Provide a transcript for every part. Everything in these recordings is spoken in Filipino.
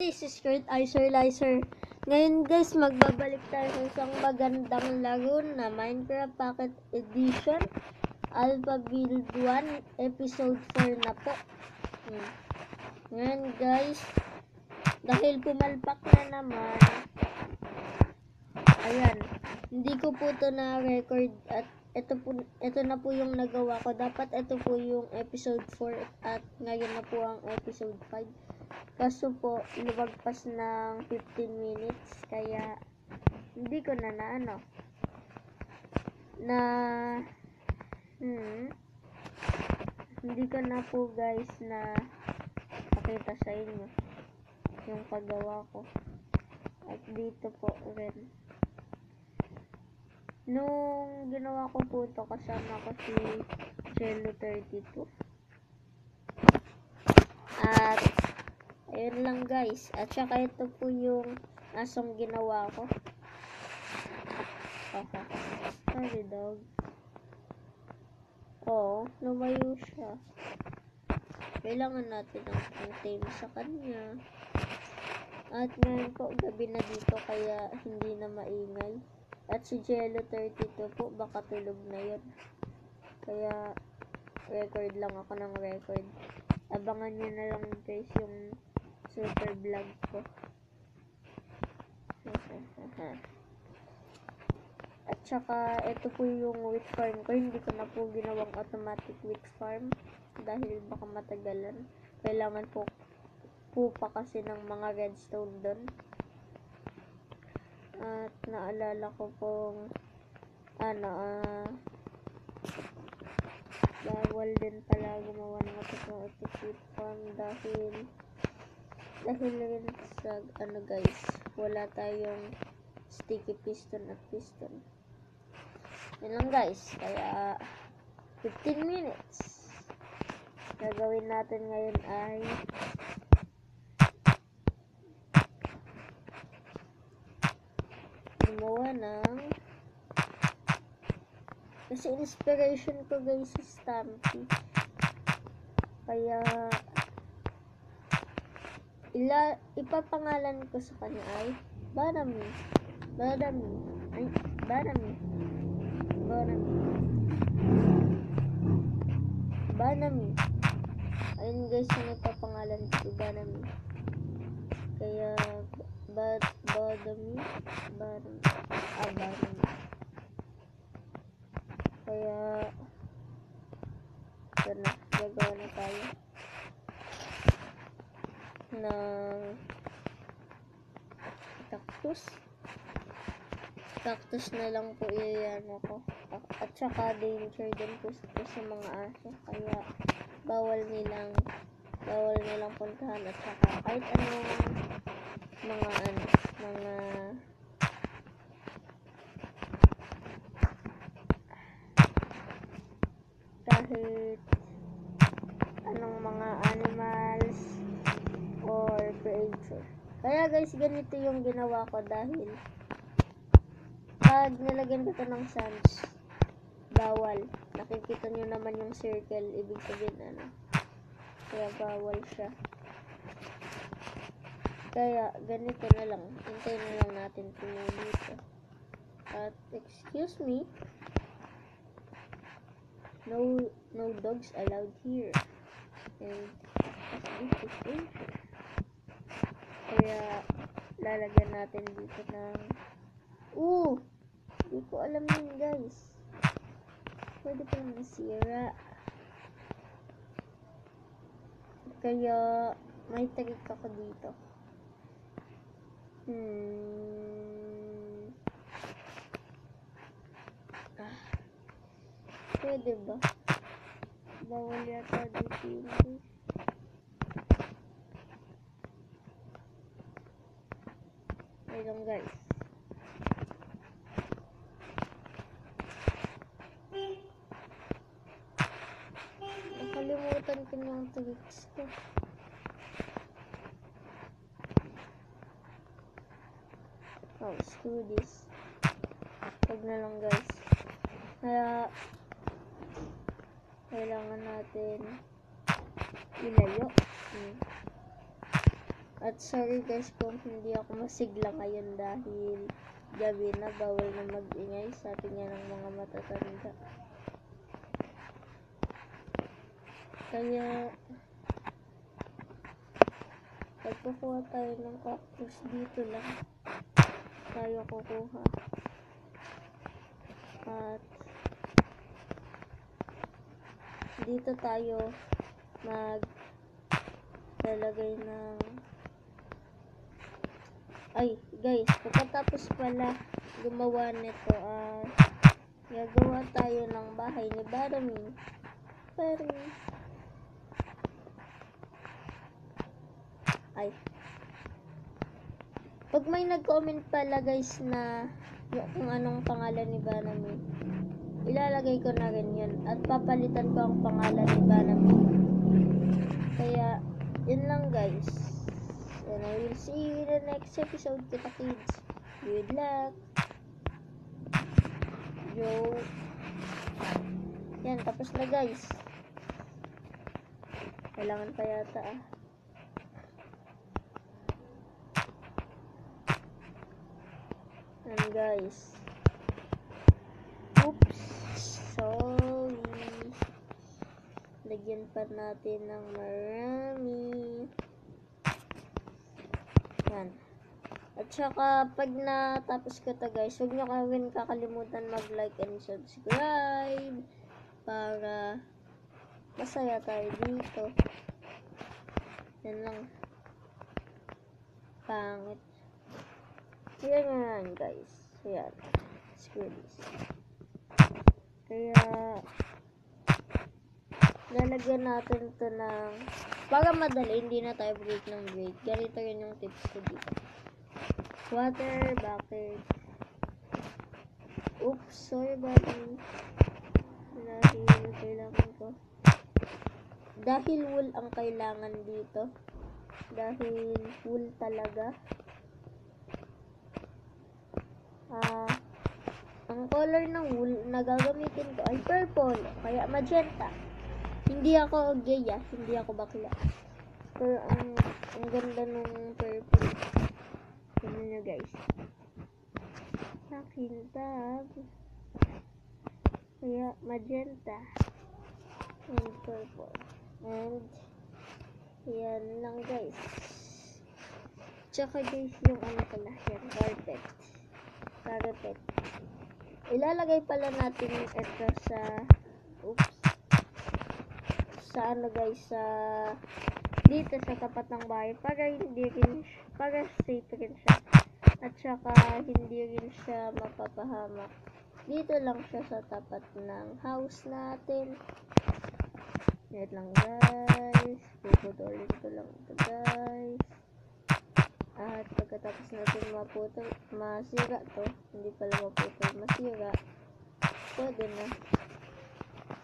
This is Kurt Icer. Ngayon guys, magbabalik tayo sa isang magandang laro na Minecraft Pocket Edition Alpha Build 1 Episode 4 na po. Ngayon guys, dahil pumalpak na naman, ayan, hindi ko po ito na-record at ito na po yung nagawa ko. Dapat ito po yung episode 4 at ngayon na po ang episode 5. Kaso po, lumagpas ng 15 minutes, kaya hindi ko na hindi ko na po guys na pakita sa inyo yung paggawa ko. At dito po rin. Nung ginawa ko po ito, kasama ko si Jello32. At ayun lang guys. At saka ito po yung asong ginawa ko. Sorry dog. Oh, lumayo siya. Kailangan natin ang tame sa kanya. At ngayon po, gabi na dito kaya hindi na maingay. At si Jello32 po, baka tulog na yun. Kaya record lang ako ng record. Abangan nyo na lang guys yung super vlog ko. At saka ito po yung wheat farm ko. Hindi ko na po ginawang automatic wheat farm dahil baka matagalan. Kailangan po pa kasi ng mga redstone doon. At naalala ko pong bawal din pala gumawa ng automatic wheat farm dahil rin sa guys, wala tayong sticky piston at piston. Yun lang guys, kaya 15 minutes. Gagawin natin ngayon ay gumawa ng, kasi inspiration ko guys si Stampy, kaya ipapangalan ko sa kanya ay Banami. Ayun guys, yung ipapangalan ko si Banami. Kaya Banami. Kaya gagawa na tayo ng cactus na lang po iyan ako. At saka danger din po sa mga aso, kaya bawal nilang puntahan. At saka kahit anong kahit anong mga animals or creature. Kaya guys, ganito yung ginawa ko dahil pag nilagyan ko ito ng sands, bawal. Nakikita nyo naman yung circle, ibig sabihin kaya bawal siya. Kaya ganito na lang, hintayin na lang natin tumulo ito. At excuse me, no dogs allowed here. And this is danger. Kaya lalagyan natin dito ng hindi ko alam yun guys. Pwede pa lang nasira. Kaya may trick ako dito. Pwede ba? Bawal yata dito yun guys. Ayun guys. Nakalimutan ko yung tricks ko. Screw this. Huwag na lang guys. Kaya kailangan natin ilayo. At sorry guys kung hindi ako masigla ngayon dahil gabi na, bawal na mag-ingay, sabi nga ng mga matatanda. Kaya pagkukuha tayo ng cactus, dito lang tayo kukuha. At dito tayo maglalagay ng guys, pagkatapos pala gumawa nito, gagawa tayo ng bahay ni Barami. Pag may nag-comment pala guys na kung anong pangalan ni Barami, ilalagay ko na rin yun at papalitan ko ang pangalan ni Barami. Kaya yun lang guys, and I will see you in the next episode, kita kids. Good luck. Yo. Yan, tapos na guys. Kailangan pa yata Yan guys. Oops. Sorry. Lagyan pa natin ng marami. Yan. At saka, pag natapos ko to guys, huwag nyo kakalimutan mag-like and subscribe para masaya tayo dito. Yan lang. Pangit. Yan yan guys. Yan. Screw this. Kaya, lalagyan natin to ng, para madali, hindi na tayo break ng break. Ganito yun yung tips ko dito. Water bucket. Oops, sorry buddy. Dahil kailangan ko. Dahil wool ang kailangan dito. Dahil wool talaga. Ang color ng wool na gagamitin ko ay purple, kaya magenta. Hindi ako gay, hindi ako bakla. Pero ang ganda nung purple. Tignan nyo guys. Akin tab. Kaya magenta and purple. And yan lang guys. Tsaka guys yung ano pala yan, carpet. Ilalagay pala natin ito sa ano guys, dito sa tapat ng bahay para safe rin siya. At saka hindi rin siya mapapahamak. Dito lang siya sa tapat ng house natin. Wait lang guys. Puputulin ko lang ito guys. At pagkatapos natin masira to, hindi pala maputol, masira, pwede na.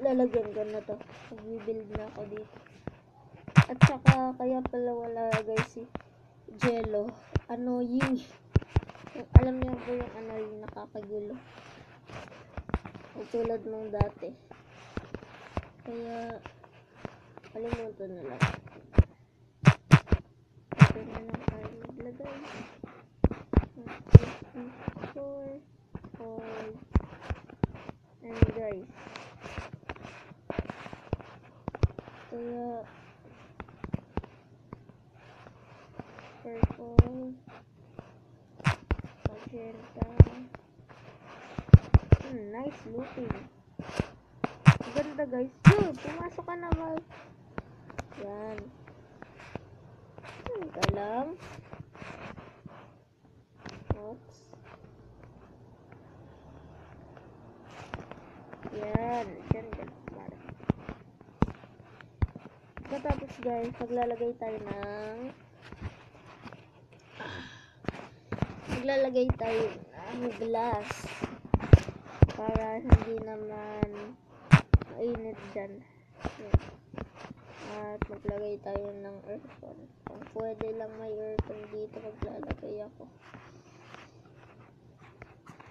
Lalagyan ko na to. Mag-build na ako dito. At saka, kaya pala wala guys si jello. Annoying. Alam niyo ba yung annoying, nakakagulo. Tulad nung dati. Kaya, kalimutan na lang. Ito na lang tayo maglagay. 4, 5, and guys. Kaya, purple, magenta. Nice looking. Ganda guys. Pumasok ka naman. Yan. Ka lang. Oops. Yan. Diyan. Tapos guys, maglalagay tayo ng glass para hindi naman mainit dyan. Yan. At maglagay tayo ng aircon. Kung pwede lang may aircon dito, maglalagay ako.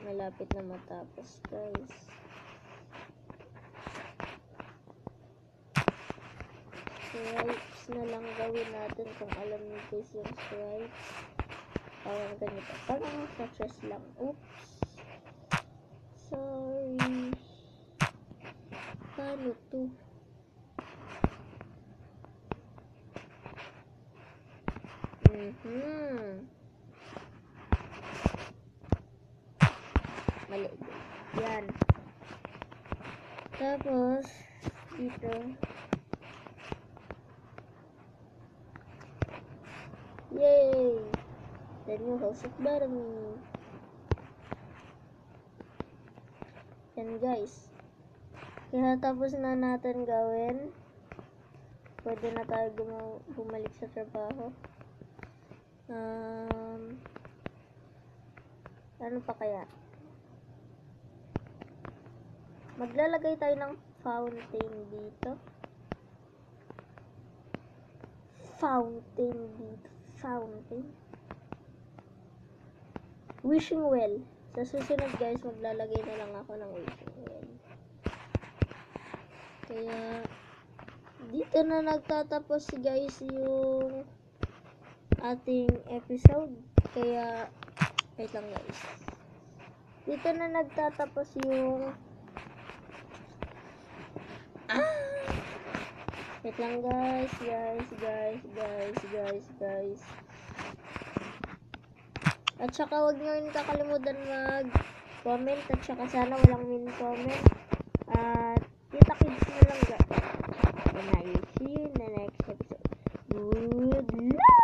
Malapit na matapos guys. Right. stripes na lang gawin natin kung alam niyo guys yung stripes. Parang ganito. Parang sa chest lang. Oops. Sorry. Paano to? Mali. Yan. Tapos, dito. Yay! The new house of Barami. Yan guys. Kaya tapos na natin gawin. Pwede na tayo bumalik sa trabaho. Ano pa kaya? Maglalagay tayo ng fountain dito. Fountain. Wishing well. Sa susunod guys, maglalagay na lang ako ng wishing well. Kaya, dito na nagtatapos guys yung ating episode. Kaya, wait lang guys. Dito na nagtatapos yung wait lang guys. At saka huwag nyo rin kakalimutan mag-comment. At saka sana walang min-comment. At kita-kits na lang guys. And I will see you in the next episode. Good luck!